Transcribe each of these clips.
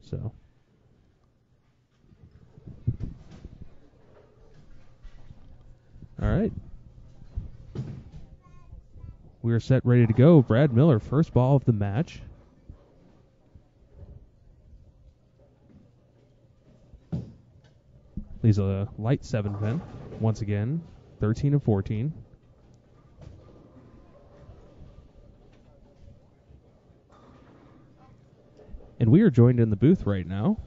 So, all right. We are set, ready to go. Brad Miller, first ball of the match. Leaves a light 7-pin. Once again, 13 and 14. And we are joined in the booth right now.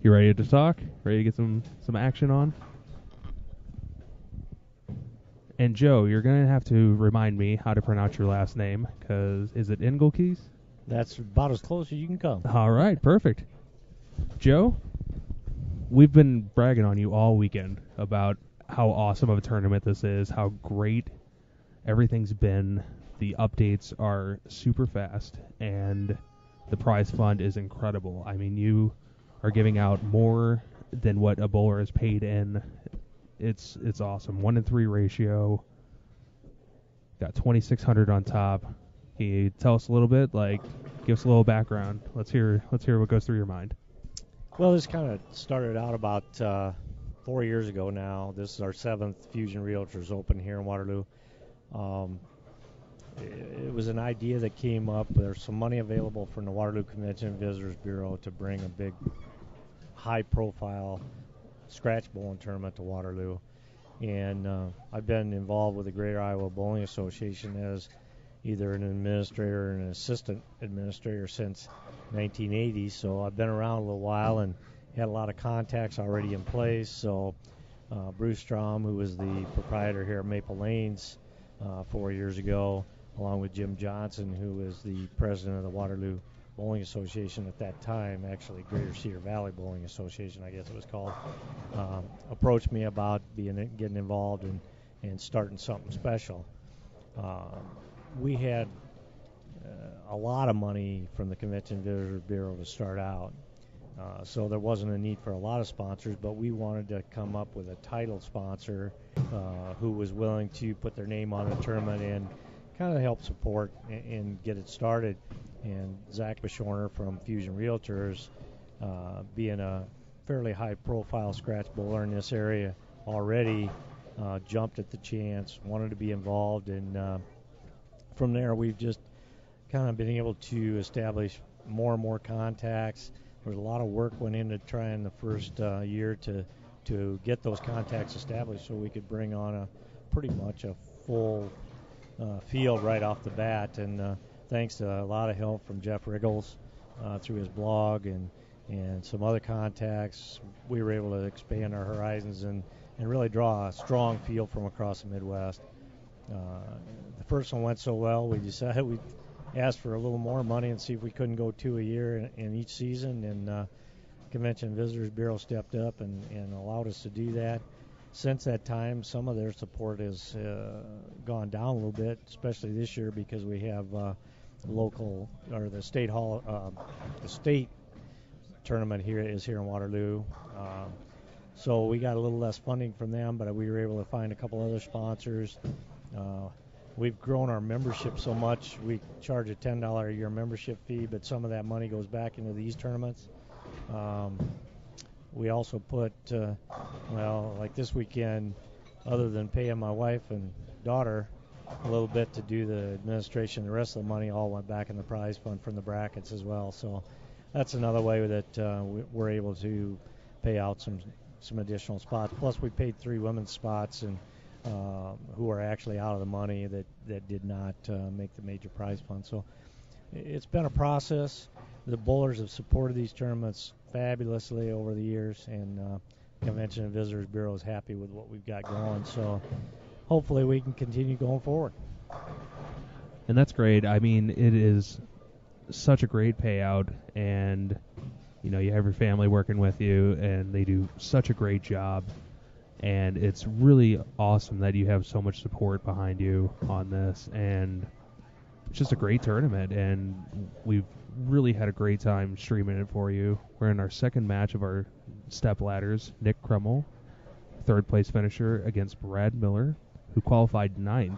You ready to talk? Ready to get some action on? And Joe, you're going to have to remind me how to pronounce your last name, because is it Engelkeys? That's about as close as you can come. All right, perfect. Joe, we've been bragging on you all weekend about how awesome of a tournament this is, how great everything's been. The updates are super fast, and the prize fund is incredible. I mean, you are giving out more than what a bowler has paid in. It's awesome. 1-3 ratio. Got 2,600 on top. Can you tell us a little bit? Give us a little background. Let's hear what goes through your mind. Well, this kind of started out about 4 years ago now. This is our 7th Fusion Realtors Open here in Waterloo. It was an idea that came up. There's some money available from the Waterloo Convention and Visitors Bureau to bring a big, high-profile scratch bowling tournament to Waterloo. And I've been involved with the Greater Iowa Bowling Association as either an administrator or an assistant administrator since 1980. So I've been around a little while and had a lot of contacts already in place. So Bruce Strom, who was the proprietor here at Maple Lanes 4 years ago, along with Jim Johnson, who was the president of the Waterloo Bowling Association at that time, actually Greater Cedar Valley Bowling Association, I guess it was called, approached me about getting involved and starting something special. We had a lot of money from the Convention Visitors Bureau to start out, so there wasn't a need for a lot of sponsors, but we wanted to come up with a title sponsor who was willing to put their name on the tournament and kind of help support and get it started. And Zach Bashorner from Fusion Realtors, being a fairly high-profile scratch bowler in this area already, jumped at the chance, wanted to be involved, and from there we've just kind of been able to establish more and more contacts. There's a lot of work went into trying the first year to get those contacts established so we could bring on pretty much a full field right off the bat, and thanks to a lot of help from Jeff Riggles through his blog and some other contacts, we were able to expand our horizons and really draw a strong field from across the Midwest. The first one went so well, we decided we'd ask for a little more money and see if we couldn't go 2 a year in each season, and Convention and Visitors Bureau stepped up and allowed us to do that. Since that time, some of their support has gone down a little bit, especially this year because we have the state tournament here in Waterloo. So we got a little less funding from them, but we were able to find a couple other sponsors. We've grown our membership so much. We charge a $10 a year membership fee, but some of that money goes back into these tournaments. We also put, like this weekend, other than paying my wife and daughter a little bit to do the administration, the rest of the money all went back in the prize fund from the brackets as well. So that's another way that we're able to pay out some additional spots. Plus, we paid 3 women's spots and who are actually out of the money that did not make the major prize fund. So it's been a process. The bowlers have supported these tournaments fabulously over the years, and Convention and Visitors Bureau is happy with what we've got going. So hopefully we can continue going forward. And that's great. I mean, it is such a great payout, and you have your family working with you, and they do such a great job. And it's really awesome that you have so much support behind you on this, and it's just a great tournament, and we've really had a great time streaming it for you. We're in our second match of our step ladders. Nick Crummel, third place finisher, against Brad Miller, who qualified 9th,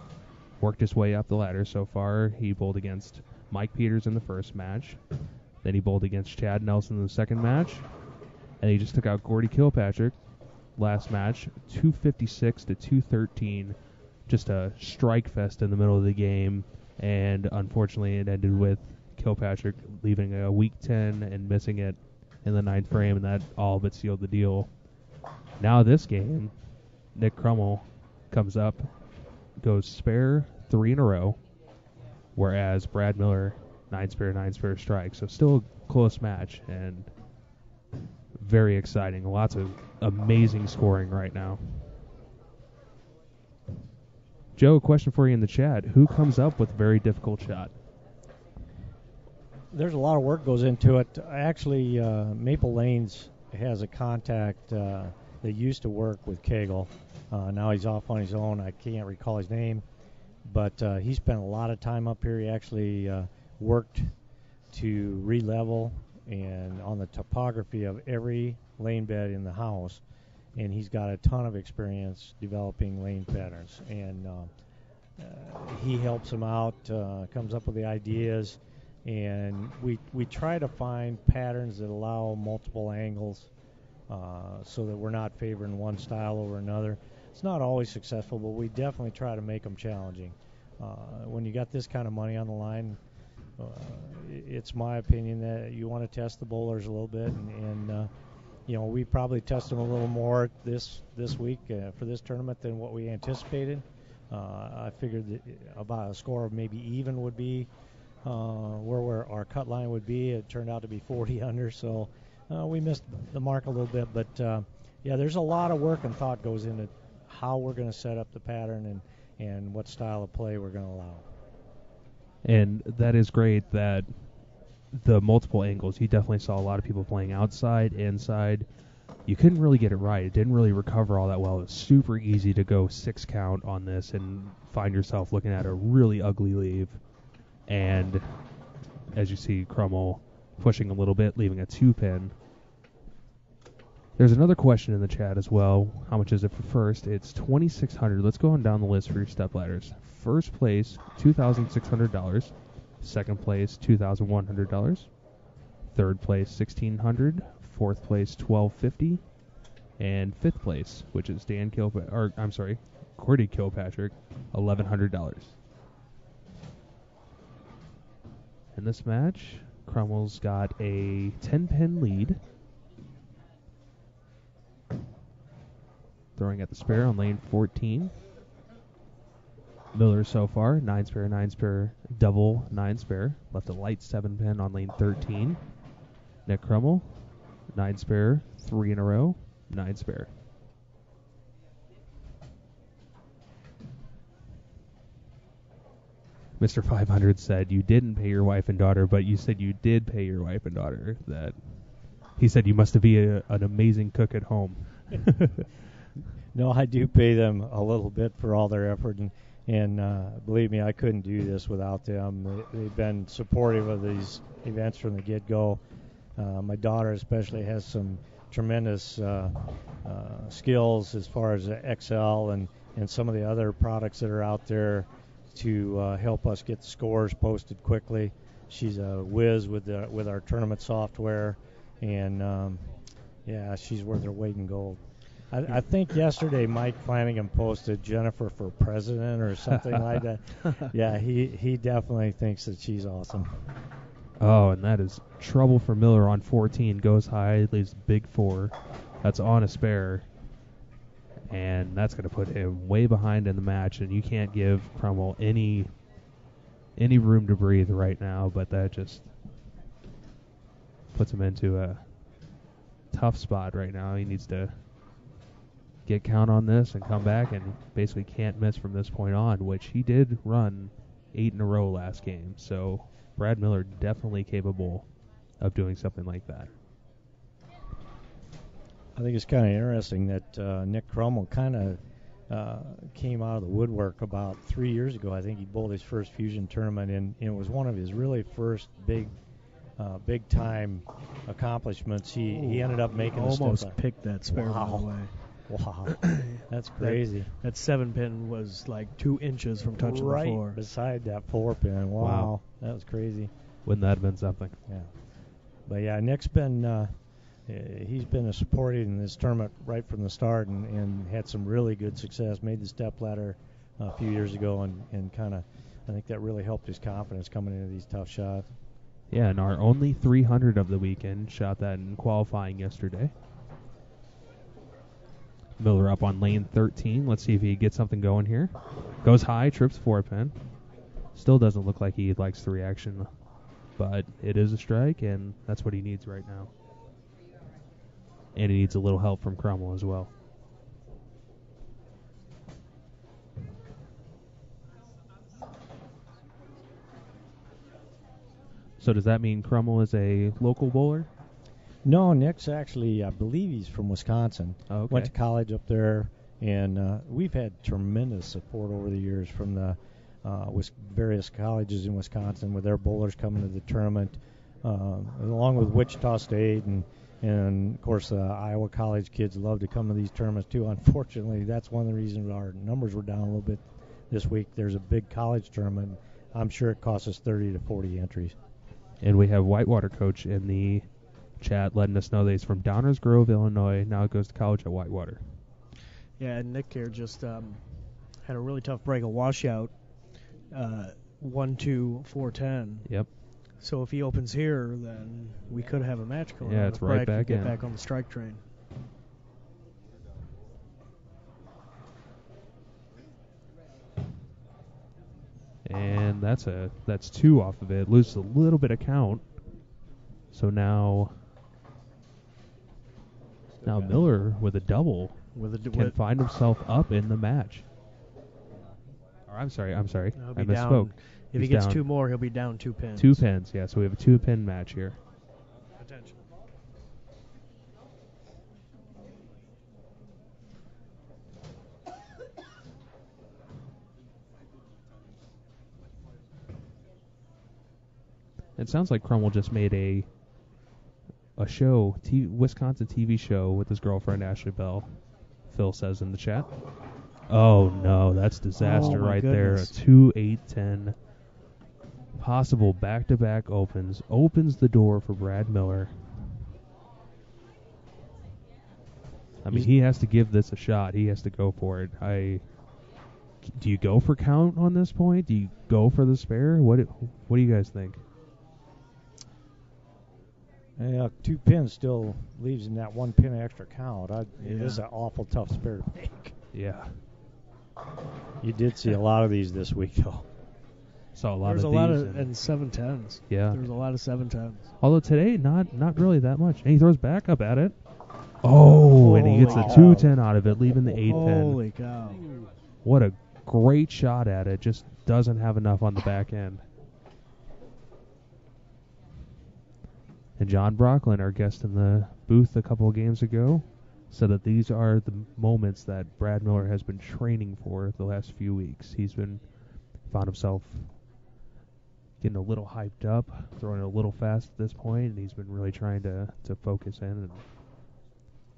worked his way up the ladder so far. He bowled against Mike Peters in the first match, Then he bowled against Chad Nelson in the second match. And he just took out Gordy Kilpatrick last match, 256 to 213. Just a strike fest in the middle of the game. And unfortunately, it ended with Kilpatrick leaving a weak 10 and missing it in the ninth frame, and that all but sealed the deal. Now this game, Nick Crummell comes up, goes spare 3 in a row, whereas Brad Miller 9 spare strike. So still a close match and very exciting. Lots of amazing scoring right now. Joe, question for you in the chat. Who comes up with a very difficult shot? There's a lot of work goes into it. Actually, Maple Lanes has a contact that used to work with Kegel. Now he's off on his own. I can't recall his name, but he spent a lot of time up here. He actually worked to re-level and on the topography of every lane bed in the house, and he's got a ton of experience developing lane patterns. And he helps them out, comes up with the ideas, and we try to find patterns that allow multiple angles so that we're not favoring one style over another. It's not always successful, but we definitely try to make them challenging. When you got this kind of money on the line, it's my opinion that you want to test the bowlers a little bit, and we probably test them a little more this week for this tournament than what we anticipated. I figured that about a score of maybe even would be where our cut line would be. It turned out to be 40 under, so we missed the mark a little bit. But there's a lot of work and thought goes into how we're going to set up the pattern and what style of play we're going to allow. And that is great that the multiple angles, you definitely saw a lot of people playing outside, inside. You couldn't really get it right. It didn't really recover all that well. It was super easy to go 6 count on this and find yourself looking at a really ugly leave. And as you see, Crummell pushing a little bit, leaving a 2-pin. There's another question in the chat as well. How much is it for first? It's $2,600. Let's go on down the list for your step ladders. First place, $2,600. Second place, $2,100. Third place, $1,600. Fourth place, $1,250. And fifth place, which is Gordy Kilpatrick, $1,100. In this match, Crummell's got a 10-pin lead. Throwing at the spare on lane 14. Miller so far, 9 spare, double 9 spare. Left a light 7-pin on lane 13. Nick Crummell, 9 spare, 3 in a row, 9 spare. Mr. 500 said you didn't pay your wife and daughter, but you said you did pay your wife and daughter. That he said you must be an amazing cook at home. No, I do pay them a little bit for all their effort, and believe me, I couldn't do this without them. They've been supportive of these events from the get-go. My daughter especially has some tremendous skills as far as XL and some of the other products that are out there to help us get the scores posted quickly. She's a whiz with our tournament software, and she's worth her weight in gold. I think yesterday Mike Flanagan posted Jennifer for president or something like that. Yeah, he definitely thinks that she's awesome. Oh, and that is trouble for Miller on 14. Goes high, leaves big 4. That's on a spare. And that's going to put him way behind in the match, and you can't give Crummell any room to breathe right now, but that just puts him into a tough spot right now. He needs to get count on this and come back and basically can't miss from this point on, which he did run 8 in a row last game. So Brad Miller definitely capable of doing something like that. I think it's kind of interesting that Nick Crummell kind of came out of the woodwork about 3 years ago. I think he bowled his first Fusion tournament, and it was one of his really first big time accomplishments. He ended up making almost picked that spare wow. ball away. Wow, that's crazy. That 7-pin was like 2 inches from touching the floor. Right beside that 4-pin. Wow, that was crazy. Wouldn't that have been something? Yeah. But yeah, Nick's been he's been supported in this tournament right from the start and had some really good success. Made the step ladder a few years ago and kind of I think that really helped his confidence coming into these tough shots. Yeah, and our only 300 of the weekend shot that in qualifying yesterday. Miller up on lane 13. Let's see if he gets something going here. Goes high, trips 4-pin. Still doesn't look like he likes the reaction, but it is a strike, and that's what he needs right now. And he needs a little help from Crummell as well. So does that mean Crummell is a local bowler? No, Nick's actually, I believe he's from Wisconsin. Oh, okay. Went to college up there, and we've had tremendous support over the years from the various colleges in Wisconsin with their bowlers coming to the tournament, along with Wichita State and of course Iowa College kids love to come to these tournaments too. Unfortunately, that's one of the reasons our numbers were down a little bit this week. There's a big college tournament. I'm sure it costs us 30 to 40 entries. And we have Whitewater coach in the chat letting us know that he's from Downers Grove, Illinois. Now it goes to college at Whitewater. Yeah, and Nick here just had a really tough break, a washout, 1-2-4-10. Yep. So if he opens here, then we could have a match going on. Yeah, it's right back get in. back on the strike train. And that's 2 off of it. Loses a little bit of count. So now Miller with a double can find himself up in the match. Or I'm sorry. I misspoke. Down. If he gets down 2 more, he'll be down 2 pins. 2 pins, yeah. So we have a 2-pin match here. Attention. It sounds like Crummell just made a show, Wisconsin TV show with his girlfriend Ashley Bell. Phil says in the chat. Oh no, that's disaster right goodness. there. A 2-8-10 possible back-to-back opens the door for Brad Miller. I mean, he has to give this a shot. He has to go for it. Do you go for count on this point? Do you go for the spare? What do you guys think? Yeah, 2 pins still leaves in that 1 pin extra count. It is an awful tough spare to make. Yeah. You did see a lot of these this week, though. Saw a lot There's of a lot these. of and 7-10s. Yeah. There's a lot of 7-10s. Although today, not really that much. And he throws back up at it. Oh, and he gets a Holy 2-10 out of it, leaving the 8-pin. Holy cow. What a great shot at it. Just doesn't have enough on the back end. And John Brocklin, our guest in the booth a couple of games ago, said that these are the moments that Brad Miller has been training for the last few weeks. He's found himself getting a little hyped up, throwing it a little fast at this point, and he's been really trying to focus in and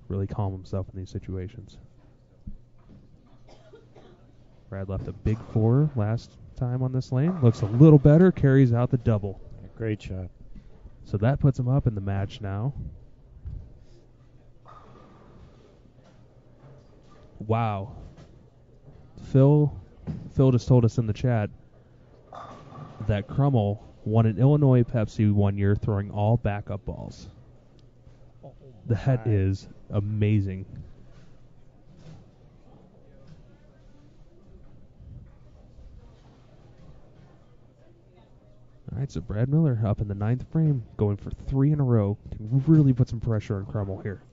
really calm himself in these situations. Brad left a big 4 last time on this lane. Looks a little better, carries out the double. Great shot. So that puts him up in the match now. Wow. Phil just told us in the chat that Crummell won an Illinois Pepsi one year throwing all backup balls. That is amazing. All right, so Brad Miller up in the 9th frame, going for 3 in a row. Can really put some pressure on Crummell here.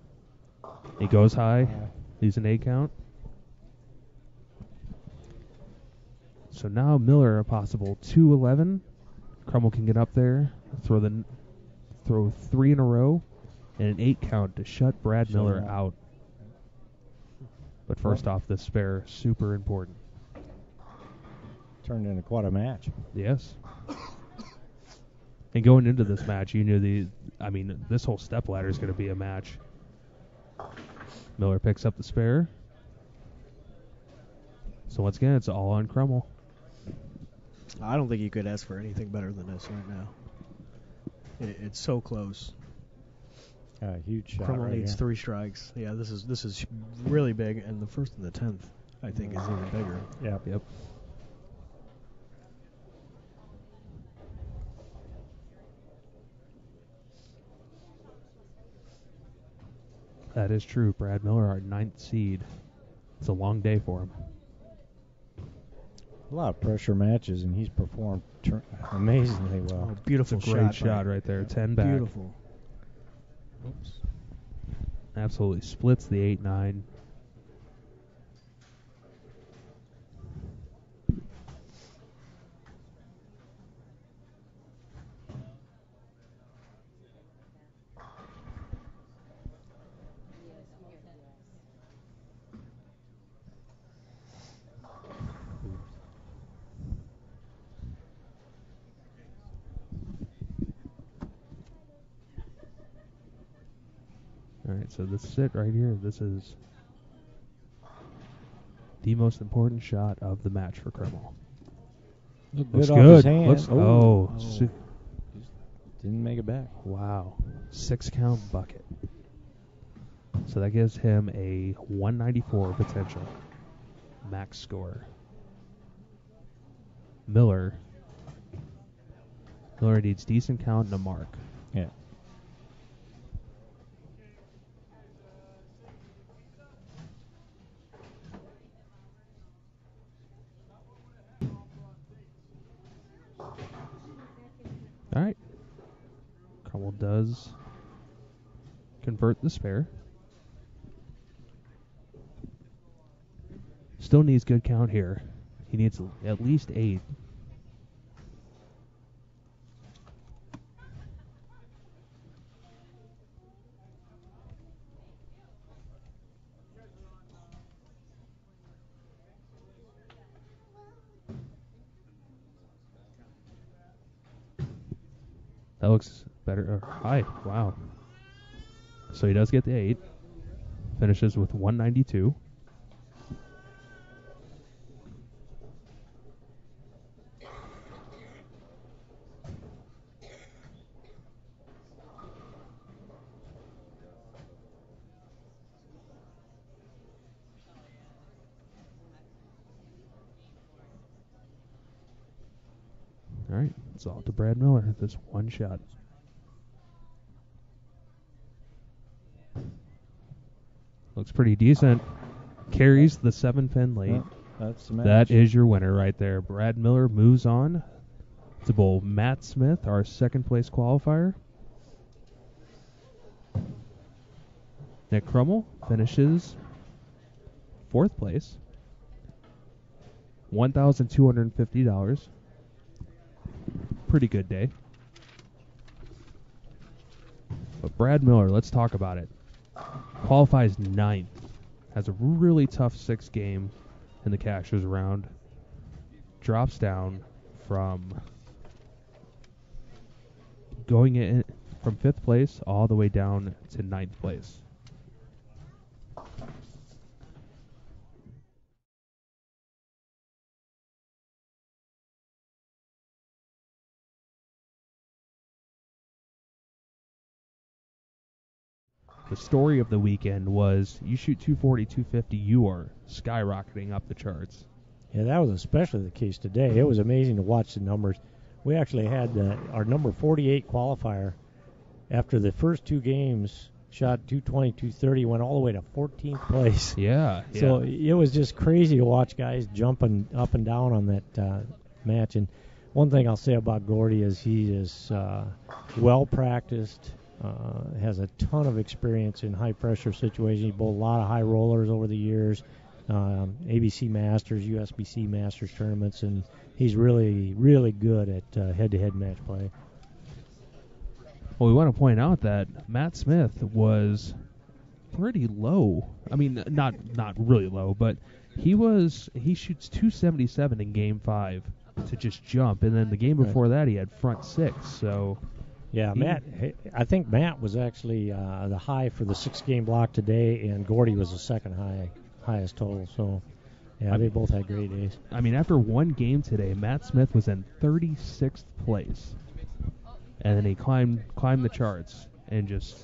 He goes high. He's an 8 count. So now Miller a possible 2-11. Crummell can get up there, throw 3 in a row, and an 8 count to shut Brad Miller out. But first off, this spare, super important. Turned into quite a match. Yes. And going into this match, you knew this whole step ladder is going to be a match. Miller picks up the spare. So once again, it's all on Crummell. I don't think you could ask for anything better than this right now. It's so close. Huge shot. Crummell right needs here. 3 strikes. Yeah, this is really big, and the first and the 10th, I think, is even bigger. Yep. That is true. Brad Miller, our 9th seed. It's a long day for him. A lot of pressure matches, and he's performed amazingly well. Oh, beautiful It's a great shot shot right there. 10 back. Beautiful. Oops. Absolutely splits the 8-9. All right, so this is it right here. This is the most important shot of the match for Crummell. Looked Looks good off his good. hand. Looks, Didn't make it back. Wow. 6-count bucket. So that gives him a 194 potential max score. Miller needs decent count and a mark. Yeah. All right. Crummell does convert the spare. Still needs good count here. He needs at least 8. That looks better. High. Wow. So he does get the 8. Finishes with 192. All right. It's all to Brad Miller. This one shot. Looks pretty decent. Carries the 7-pin late. Well, that's the match. That is your winner right there. Brad Miller moves on to bowl Matt Smith, our 2nd place qualifier. Nick Crummell finishes 4th place. $1,250. Pretty good day. But Brad Miller, let's talk about it. Qualifies 9th. Has a really tough 6th game in the Cashers round. Drops down from going in from 5th place all the way down to 9th place. The story of the weekend was you shoot 240, 250, you are skyrocketing up the charts. Yeah, that was especially the case today. It was amazing to watch the numbers. We actually had our number 48 qualifier after the first 2 games shot 220, 230, went all the way to 14th place. Yeah. So it was just crazy to watch guys jumping up and down on that match. And one thing I'll say about Gordy is he is well practiced, has a ton of experience in high pressure situations. He bowled a lot of high rollers over the years, ABC Masters, USBC Masters tournaments, and he's really, really good at head-to-head match play. Well, we want to point out that Matt Smith was pretty low. I mean, not really low, but he shoots 277 in Game 5 to just jump, and then the game before that he had front 6. So yeah, I think Matt was actually the high for the 6-game block today, and Gordy was the second highest total. So yeah, they both had great days. I mean, after one game today, Matt Smith was in 36th place. And then he climbed the charts and just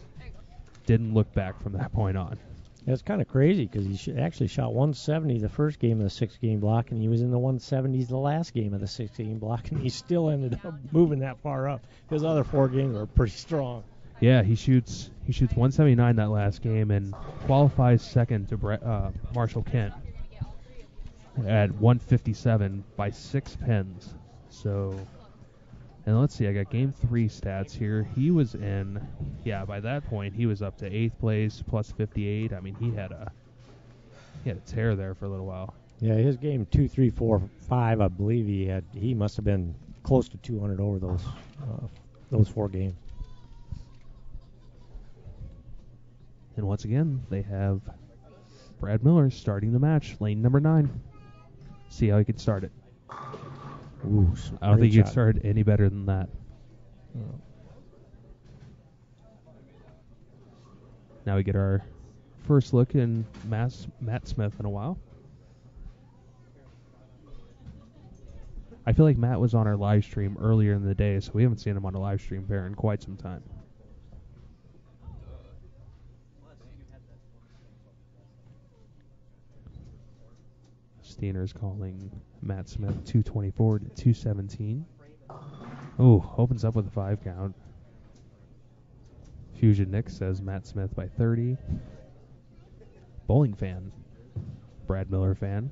didn't look back from that point on. It's kind of crazy because he actually shot 170 the first game of the 6-game block, and he was in the 170s the last game of the 6-game block, and he still ended up moving that far up. His other 4 games were pretty strong. Yeah, he shoots 179 that last game and qualifies second to Marshall Kent at 157 by 6 pins. So, and let's see, I got game 3 stats here. He was by that point he was up to 8th place plus 58. I mean, he had a tear there for a little while. Yeah, his game 2, 3, 4, 5, I believe he must have been close to 200 over those 4 games. And once again, they have Brad Miller starting the match, lane number 9. See how he can start it. Ooh, I don't think you can start it any better than that. Oh. Now we get our first look in Matt Smith in a while. I feel like Matt was on our live stream earlier in the day, so we haven't seen him on a live stream pair in quite some time. Steiner's calling Matt Smith 224 to 217. Oh, opens up with a 5 count. Fusion Nick says Matt Smith by 30. Bowling fan, Brad Miller fan,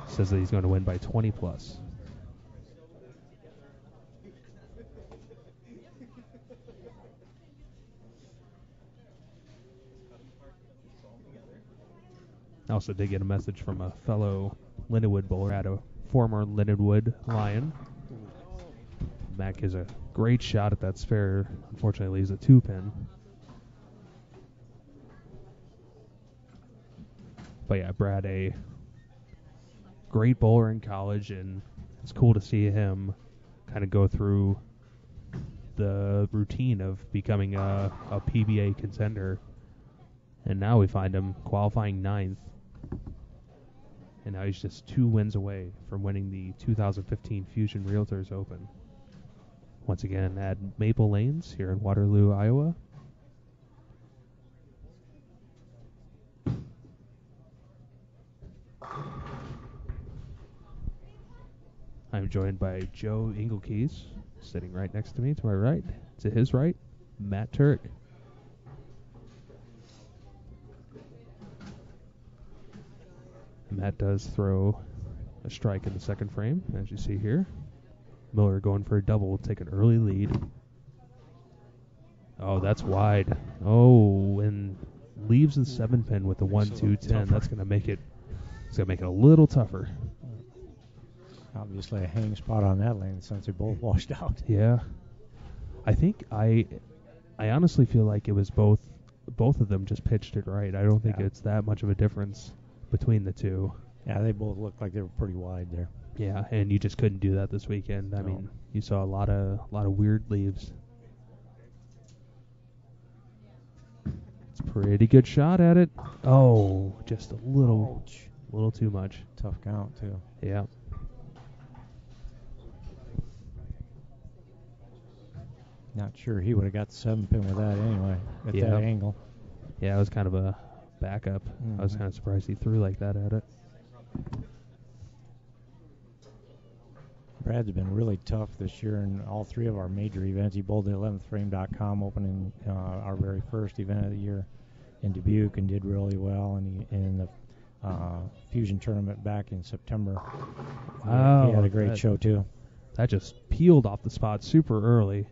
says that he's going to win by 20 plus. I also did get a message from a fellow Lindenwood bowler at a former Lindenwood Lion. Matt gives a great shot at that spare. Unfortunately, leaves a 2-pin. But yeah, Brad, a great bowler in college, and it's cool to see him kind of go through the routine of becoming a PBA contender. And now we find him qualifying 9th. And now he's just 2 wins away from winning the 2015 Fusion Realtors Open. Once again at Maple Lanes here in Waterloo, Iowa. I'm joined by Joe Engelkeys, sitting right next to me, to my right. To his right, Matt Turk. Matt does throw a strike in the second frame, as you see here. Miller going for a double, take an early lead. Oh, that's wide. Oh, and leaves the 7-pin with the 1-2-10. That's going to make it. It's going to make it a little tougher. Obviously, a hang spot on that lane since they both washed out. Yeah, I think I honestly feel like it was both of them just pitched it right. I don't think it's that much of a difference between the two. Yeah, they both looked like they were pretty wide there. Yeah, and you just couldn't do that this weekend. I mean, you saw a lot of weird leaves. It's a pretty good shot at it. Oh, just a little too much. Tough count too. Yeah. Not sure he would have got the 7-pin with that anyway at that angle. Yeah, it was kind of a backup. I was kind of surprised he threw like that at it. Brad's been really tough this year in all 3 of our major events. He bowled the 11thframe.com opening our very first event of the year in Dubuque and did really well. And in the Fusion tournament back in September, he had a great show too. That just peeled off the spot super early.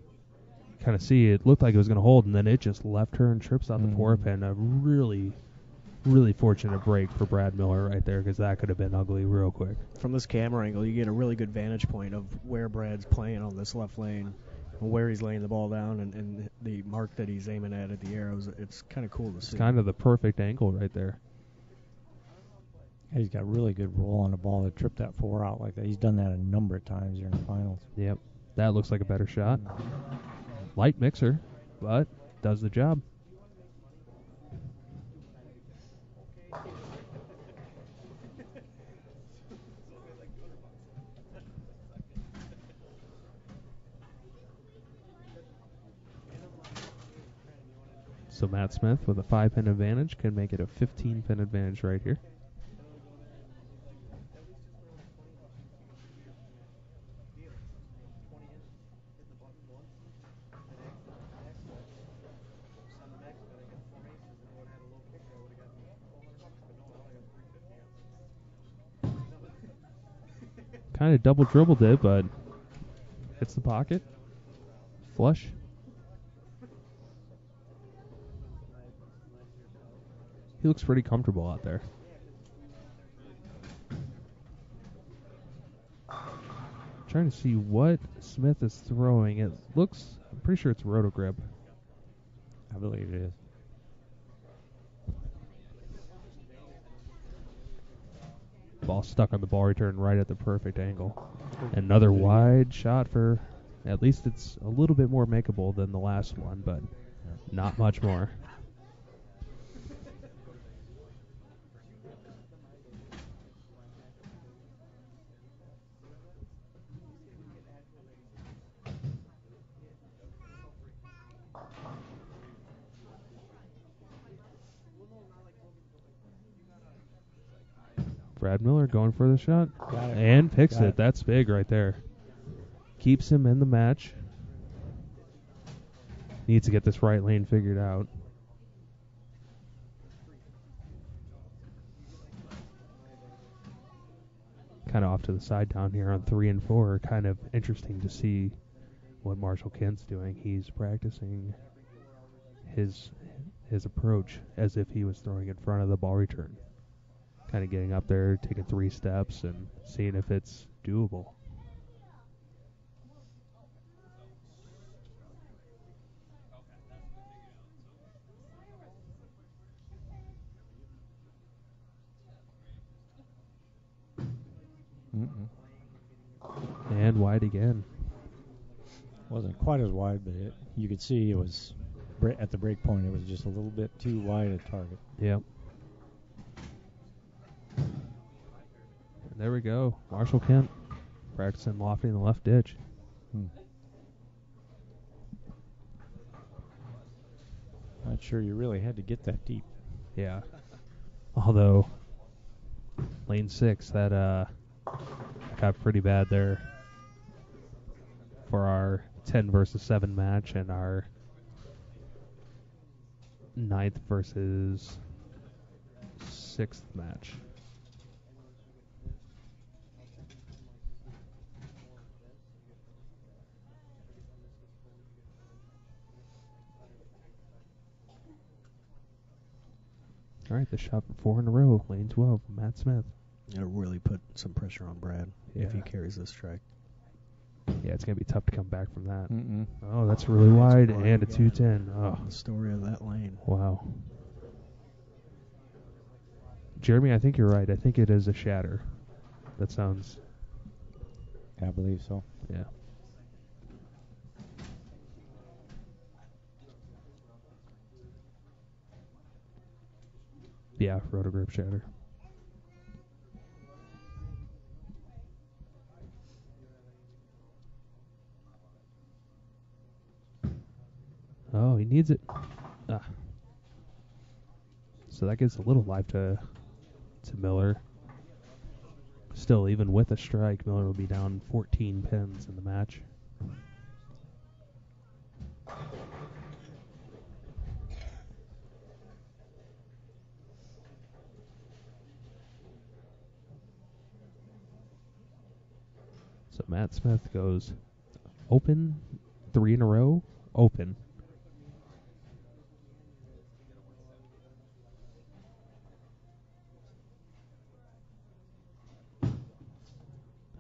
Kind of see it looked like it was going to hold, and then it just left her and trips out the 4-pin. A really, really fortunate break for Brad Miller right there, because that could have been ugly real quick. From this camera angle, you get a really good vantage point of where Brad's playing on this left lane, where he's laying the ball down, and the mark that he's aiming at the arrows. It's kind of cool to see. It's kind of the perfect angle right there. He's got really good roll on the ball to trip that 4 out like that. He's done that a number of times during the finals. Yep, that looks like a better shot. Light mixer, but does the job. So Matt Smith with a 5-pin advantage can make it a 15-pin advantage right here. Kind of double dribbled it, but hits the pocket. Flush. He looks pretty comfortable out there. Trying to see what Smith is throwing. It looks, I'm pretty sure it's roto grip. I believe it is. Ball stuck on the ball return right at the perfect angle. Another wide shot for, at least it's a little bit more makeable than the last one, but not much more. Brad Miller going for the shot and picks it. That's big right there. Keeps him in the match. Needs to get this right lane figured out. Kind of off to the side down here on 3 and 4. Kind of interesting to see what Marshall Kent's doing. He's practicing his approach as if he was throwing in front of the ball return. Kind of getting up there, taking 3 steps, and seeing if it's doable. And wide again. Wasn't quite as wide, but you could see it was at the break point. It was just a little bit too wide a target. Yep. And there we go. Marshall Kent practicing lofting the left ditch. Not sure you really had to get that deep. Yeah. Although, lane 6, that got pretty bad there for our 10 versus 7 match and our 9th versus 6th match. All right, the shot for 4 in a row, lane 12, Matt Smith. It'll really put some pressure on Brad if he carries this strike. Yeah, it's going to be tough to come back from that. Oh, that's really wide, and a 210. Oh, the story of that lane. Wow. Jeremy, I think you're right. I think it is a shatter. That sounds... I believe so. Yeah. Yeah, roto-grip shatter. Oh, he needs it. So that gives a little life to Miller. Still, even with a strike, Miller will be down 14 pins in the match. So Matt Smith goes open, 3 in a row, open.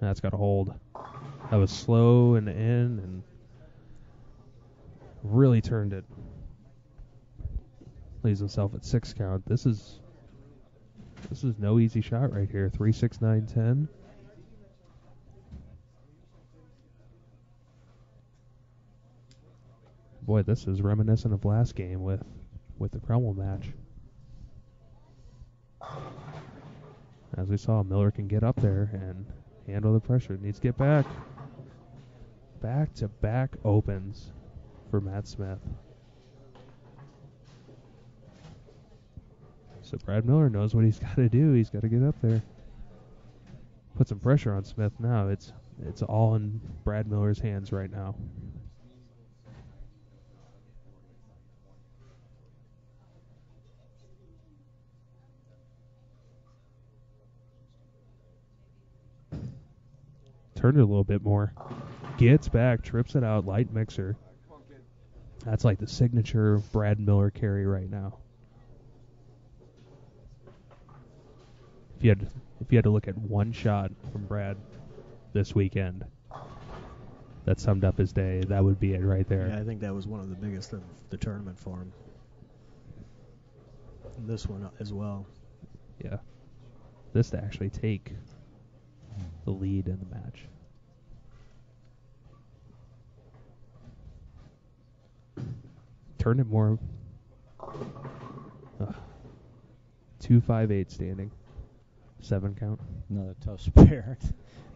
That's got a hold. That was slow and in and really turned it. Leaves himself at 6 count. This is no easy shot right here. 3, 6, 9, 10. Boy, this is reminiscent of last game with the Cromwell match. As we saw, Miller can get up there and handle the pressure. Needs to get back. Back-to-back opens for Matt Smith. So Brad Miller knows what he's got to do. He's got to get up there. Put some pressure on Smith now. It's all in Brad Miller's hands right now. Turned it a little bit more. Gets back, trips it out, light mixer. That's like the signature Brad Miller carry right now. If you had to look at one shot from Brad this weekend that summed up his day, that would be it right there. Yeah, I think that was one of the biggest of the tournament for him. And this one as well. Yeah. This to actually take the lead in the match. Turn it more. 2-5-8 standing. 7 count. Another tough spare.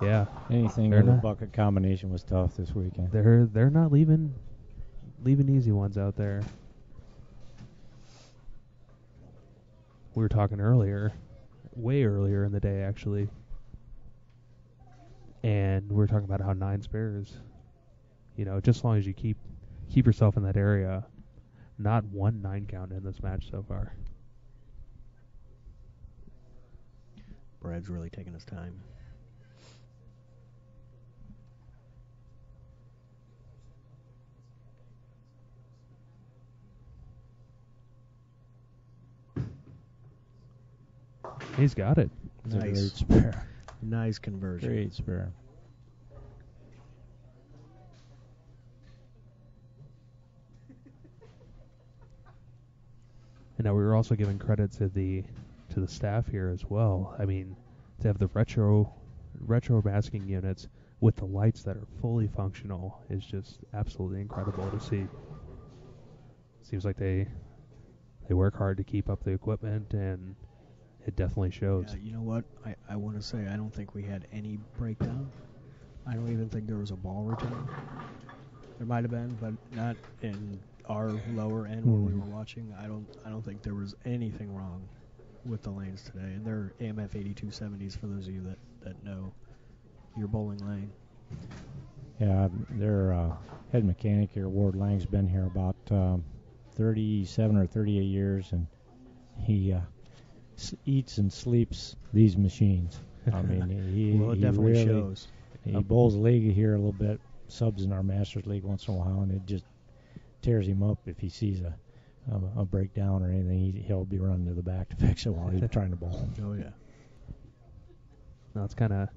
Yeah. Anything with a bucket combination was tough this weekend. They're not leaving easy ones out there. We were talking earlier, way earlier in the day actually, and we were talking about how 9 spares, just as long as you keep yourself in that area, not one 9 count in this match so far. Brad's really taking his time. He's got it. Nice. Nice. A great spare. Nice conversion. Great spare. And now we were also giving credit to the staff here as well. I mean, to have the retro masking units with the lights that are fully functional is just absolutely incredible to see. Seems like they work hard to keep up the equipment, and it definitely shows. Yeah, you know what? I want to say I don't think we had any breakdown. I don't even think there was a ball return. There might have been, but not in our lower end when we were watching. I don't think there was anything wrong with the lanes today. And they're AMF 8270s for those of you that know your bowling lane. Yeah, their head mechanic here, Ward Lang's been here about 37 or 38 years, and he eats and sleeps these machines. I mean, it definitely really shows. He bowls league here a little bit, subs in our Masters League once in a while, and it just tears him up if he sees a breakdown or anything. He'll be running to the back to fix it while he's trying to bowl. Oh, yeah. Now let's kind of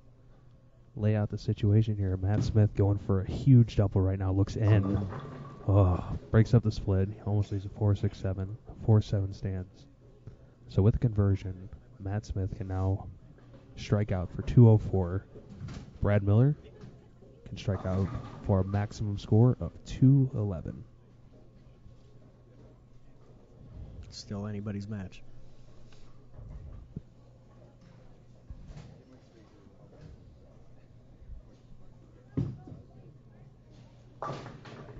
lay out the situation here. Matt Smith going for a huge double right now. Looks in. Breaks up the split. He almost leaves a 4-6-7. 4-7 stands. So with the conversion, Matt Smith can now strike out for 204. Brad Miller can strike out for a maximum score of 211. Still anybody's match.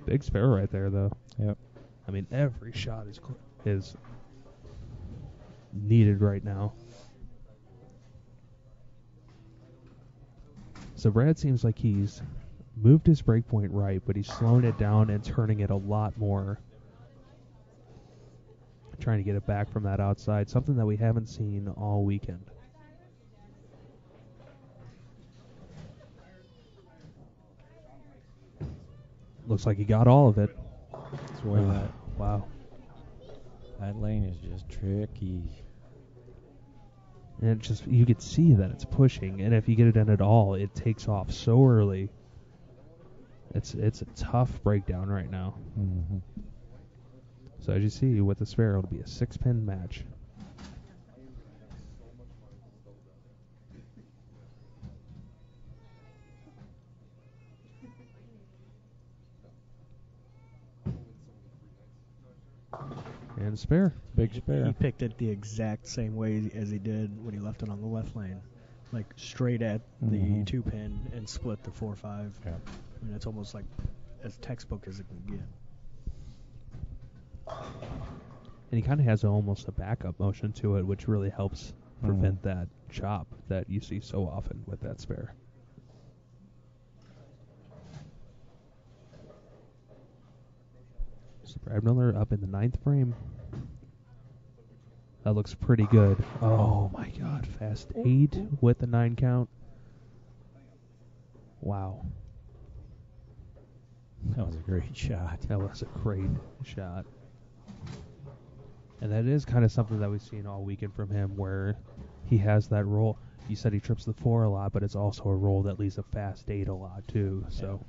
Big spare right there, though. Yep. I mean, every shot is needed right now. So Brad seems like he's moved his break point right, but he's slowing it down and turning it a lot more. Trying to get it back from that outside, something that we haven't seen all weekend. Looks like he got all of it. That's why Wow. that lane is just tricky. And it just, you could see that it's pushing, and if you get it in at all, it takes off so early. It's a tough breakdown right now. Mm-hmm. So as you see, with the spare, it'll be a 6-pin match. And spare. Big spare. He picked it the exact same way as he did when he left it on the left lane. Like straight at the 2-pin and split the 4-5. Yeah. I mean, it's almost like as textbook as it can get. And he kind of has almost a backup motion to it, which really helps prevent that chop that you see so often with that spare. So Brad Miller up in the 9th frame. That looks pretty good. Oh my God, fast 8 with the 9 count. Wow. That was a great shot. That was a great shot. And that is kind of something that we've seen all weekend from him, where he has that roll. You said he trips the 4 a lot, but it's also a roll that leaves a fast 8 a lot too. So.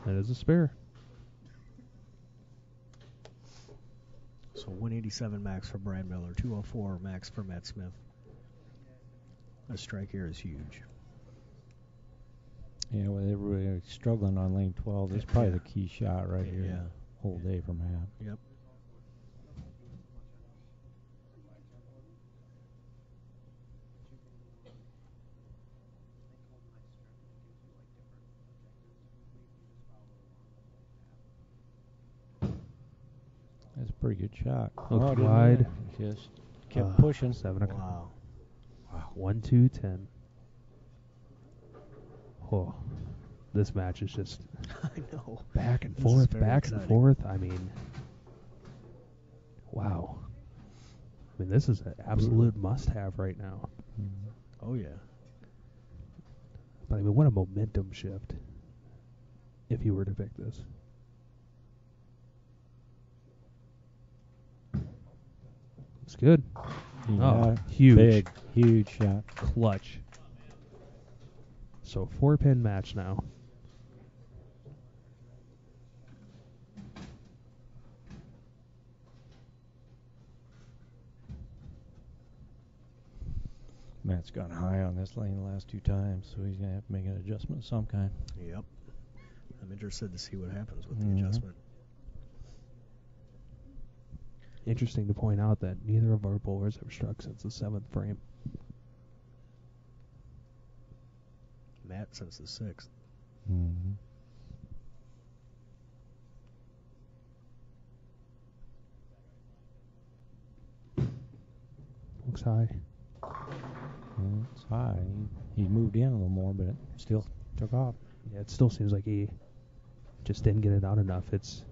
That is a spare. So 187 max for Brad Miller, 204 max for Matt Smith. A strike here is huge. Yeah, well, they were struggling on lane 12. This is probably the key shot right here. Yeah. Whole day for Matt. Yep. That's a pretty good shot. Looked wide. Just kept pushing. 7 o'clock. Wow. 1, 2, 10. Oh, this match is just I know. back and This forth, is very back and exciting. forth. I mean, wow. I mean, this is an absolute must-have right now. Oh, yeah. But I mean, what a momentum shift if you were to pick this. It's good. Yeah, huge. Big, huge shot. Clutch. So 4-pin match now. Matt's gone high on this lane the last 2 times, so he's going to have to make an adjustment of some kind. Yep. I'm interested to see what happens with the adjustment. Interesting to point out that neither of our bowlers have struck since the 7th frame. Matt since the 6th. Mm-hmm. Looks high. Well, it's high. He moved in a little more, but it still took off. Yeah, it still seems like he just didn't get it out enough. It's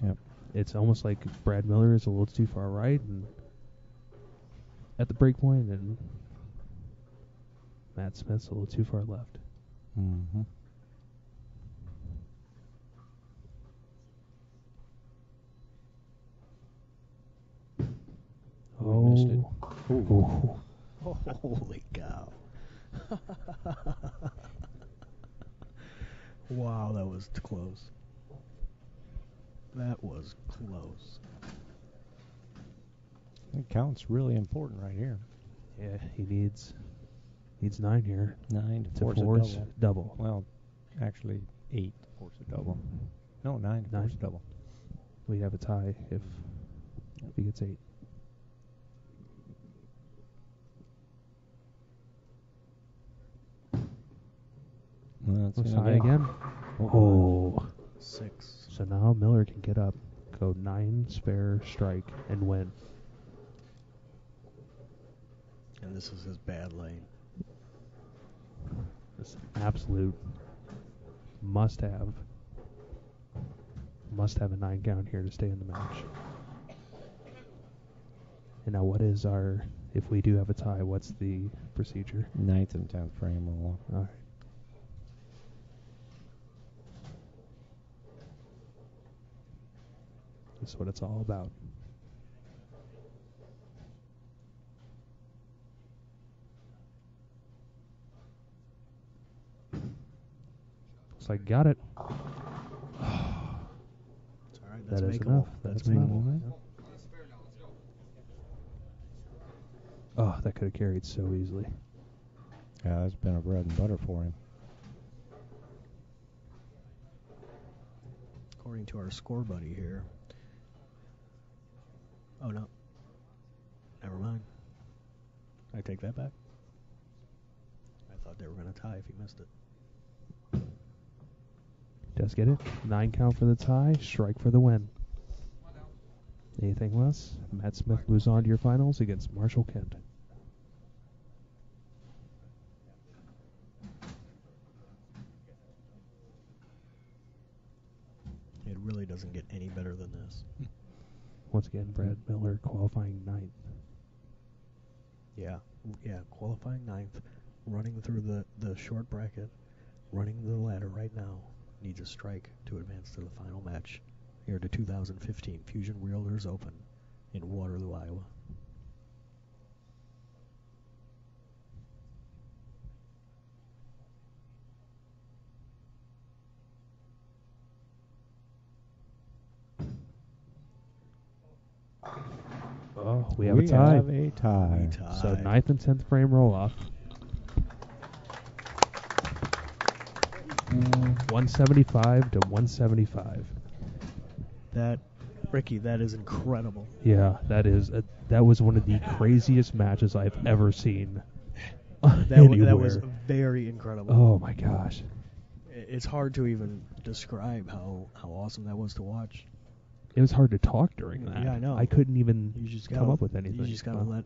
almost like Brad Miller is a little too far right and at the break point, and Matt Smith's a little too far left. Mm-hmm. Oh, missed it. Ooh. Holy cow. Wow, that was close. That was close. That count's really important right here. Yeah, he needs 9 here 9 to to force force a double. Well, actually 8 to force a double. No, 9 to force a double. We'd have a tie if he gets 8. Well, Looks high again. Oh. 6. So now Miller can get up, go 9 spare strike, and win. And this is his bad lane. This is an absolute must-have. Must have a 9 count here to stay in the match. And now what is our, if we do have a tie, what's the procedure? 9th and 10th frame roll. All right. This is what it's all about. Looks like got it. It's all right. That's That is makeable. enough. That's That's makeable. makeable. Oh, that could have carried so easily. Yeah, that's been a bread and butter for him. According to our score buddy here. Oh, no. Never mind. I take that back. I thought they were going to tie if he missed it. Does get it. 9 count for the tie. Strike for the win. Anything less? Matt Smith moves on to your finals against Marshall Kent. It really doesn't get any better than this. Once again, Brad Miller qualifying 9th. Yeah, qualifying 9th, running through the short bracket, running the ladder right now. Needs a strike to advance to the final match here to 2015 Fusion Realtors Open in Waterloo, Iowa. Oh, we have a tie. have a tie. So 9th and 10th frame roll off. 175 to 175. Ricky, that is incredible. Yeah, that was one of the craziest matches I've ever seen. That was very incredible. Oh my gosh. It's hard to even describe how awesome that was to watch. It was hard to talk during that. Yeah, I know. I couldn't even Come come up with anything. You just gotta let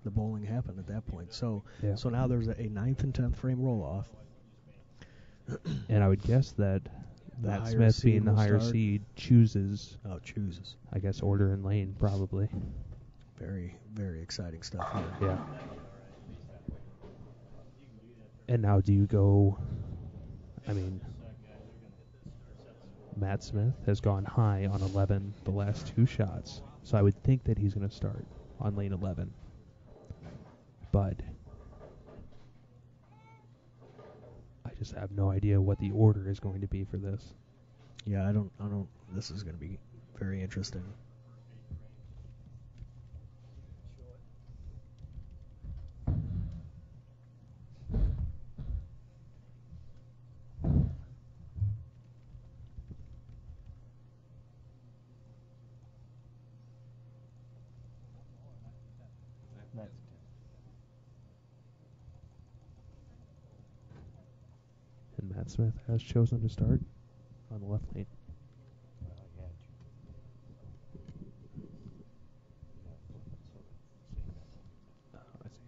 the bowling happen at that point. So now there's a 9th and 10th frame roll off. And I would guess that The Matt higher Smith, seed being the will higher start. seed, chooses, Chooses. I guess, order and lane, probably. Very, very exciting stuff here. Yeah. And now do you go, Matt Smith has gone high on 11 the last 2 shots, so I would think that he's going to start on lane 11. But I just have no idea what the order is going to be for this. Yeah, I don't. This is going to be very interesting. And Matt Smith has chosen to start on the left lane. I see.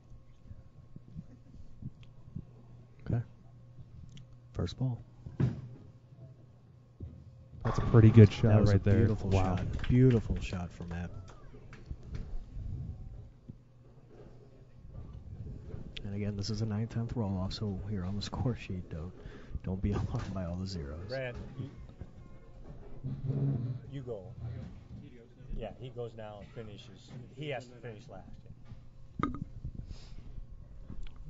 Okay. First ball. That's a pretty good shot That was right a there. beautiful Wow. shot. Beautiful shot from Matt. And again, this is a 9/10 roll off, so here on the score sheet, don't be alarmed by all the zeros. Brad, you go. Yeah, he goes now and finishes. He has to finish last.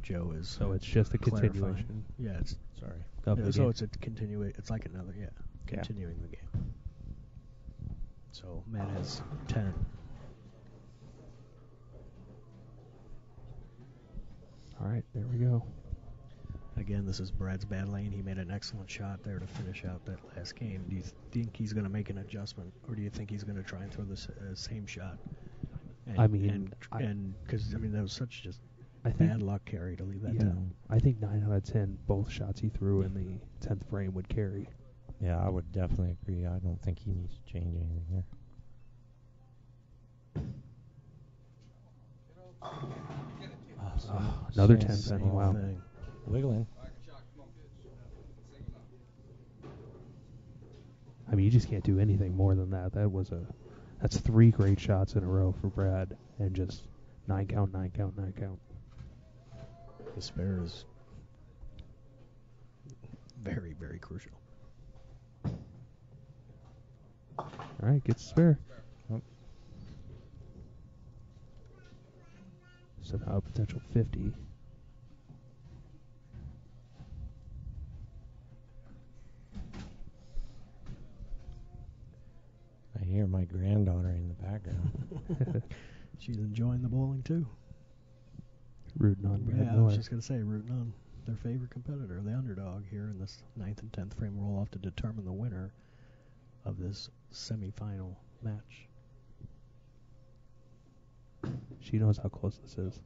Joe is. So it's just a clarifying. continuation. Yeah, it's Sorry. Of the so game. it's a it's like another continuing the game. So Matt has 10. All right, there we go. Again, this is Brad's bad lane. He made an excellent shot there to finish out that last game. Do you think he's going to make an adjustment, or do you think he's going to try and throw the same shot? And because that was such just bad luck carry to leave that down. I think 9 out of 10, both shots he threw in the 10th frame would carry. Yeah, I would definitely agree. I don't think he needs to change anything here. Another 10 penny. Wow. Thing. Wiggling. You just can't do anything more than that. That's 3 great shots in a row for Brad, and just 9 count, 9 count, 9 count. The spare is very, very crucial. All right, gets a spare. Yep. So now a potential 50. I hear my granddaughter in the background. She's enjoying the bowling too. Rooting on Brad Yeah, I Miller. was just going to say, rooting on their favorite competitor, the underdog, here in this 9th and 10th frame roll-off to determine the winner of this semifinal match. She knows how close this is.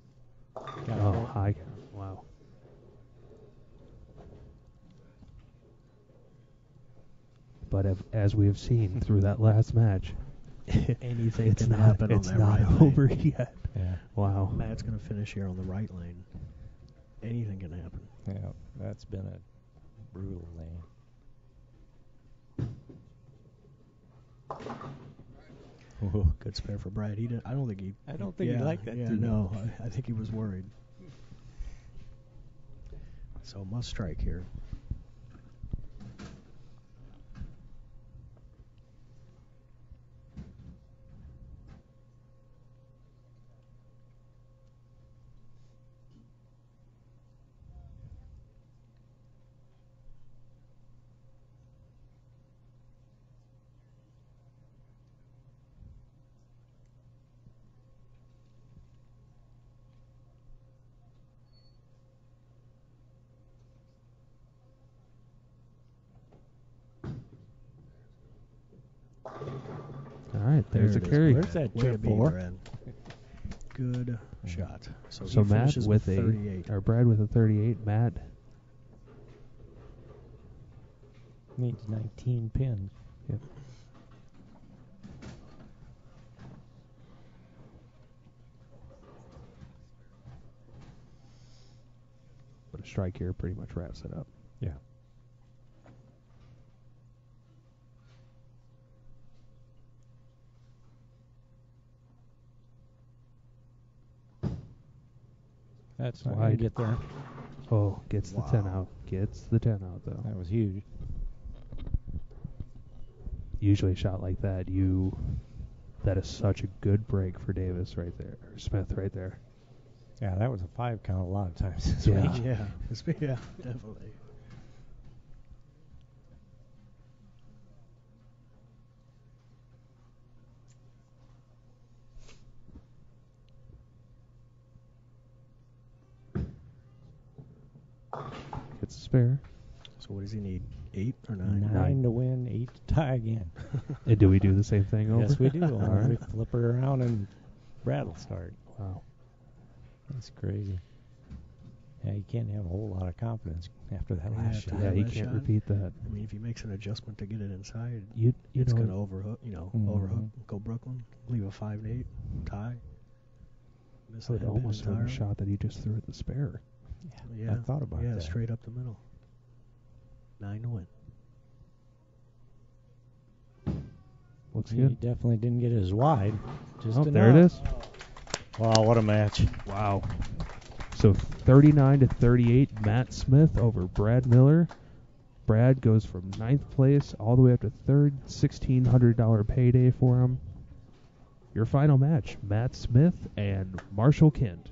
Got Oh, it. high. Wow. But as we have seen through that last match, Anything it's can not, happen it's on that not right lane. over yet. Yeah. Wow. Matt's going to finish here on the right lane. Anything can happen. Yeah. That's been a brutal lane. Good spare for Brad. I don't think he. I don't think he liked that Yeah, too no. I think he was worried. So must strike here. All right, there's There a it is. carry. Where's that Way to chip be, for? Brad. Good shot. So So he Matt finishes with a 38. or Brad with a 38. Matt. Needs 19 pins. Yep. But a strike here pretty much wraps it up. Yeah. That's not going Wide. to get there. Oh, gets the 10 Wow. out. Gets the 10 out though. That was huge. Usually a shot like that, that is such a good break for Davis right there, or Smith right there. Yeah, that was a 5 count a lot of times this Yeah. week. Yeah, definitely. Gets a spare. So what does he need? 8 or 9? 9 to win, 8 to tie again. And do we do the same thing over? Yes, we do. All right. We flip it around and Brad will start. Wow. That's crazy. Yeah, you can't have a whole lot of confidence after that Yeah, last to shot. have Yeah, you that can't shot. repeat that. I mean, if he makes an adjustment to get it inside, You it's know, going to overhook, Mhm. overhook, go Brooklyn, leave a 5 and 8, tie. Miss I would that bit almost throw a entirely. shot that he just threw at the spare. Yeah, I thought about yeah, that. straight up the middle. 9 to win. Looks He good. definitely didn't get as wide. Just Oh, enough. there it is. Wow, what a match. Wow. So 39 to 38, Matt Smith over Brad Miller. Brad goes from 9th place all the way up to 3rd, $1,600 payday for him. Your final match, Matt Smith and Marshall Kent.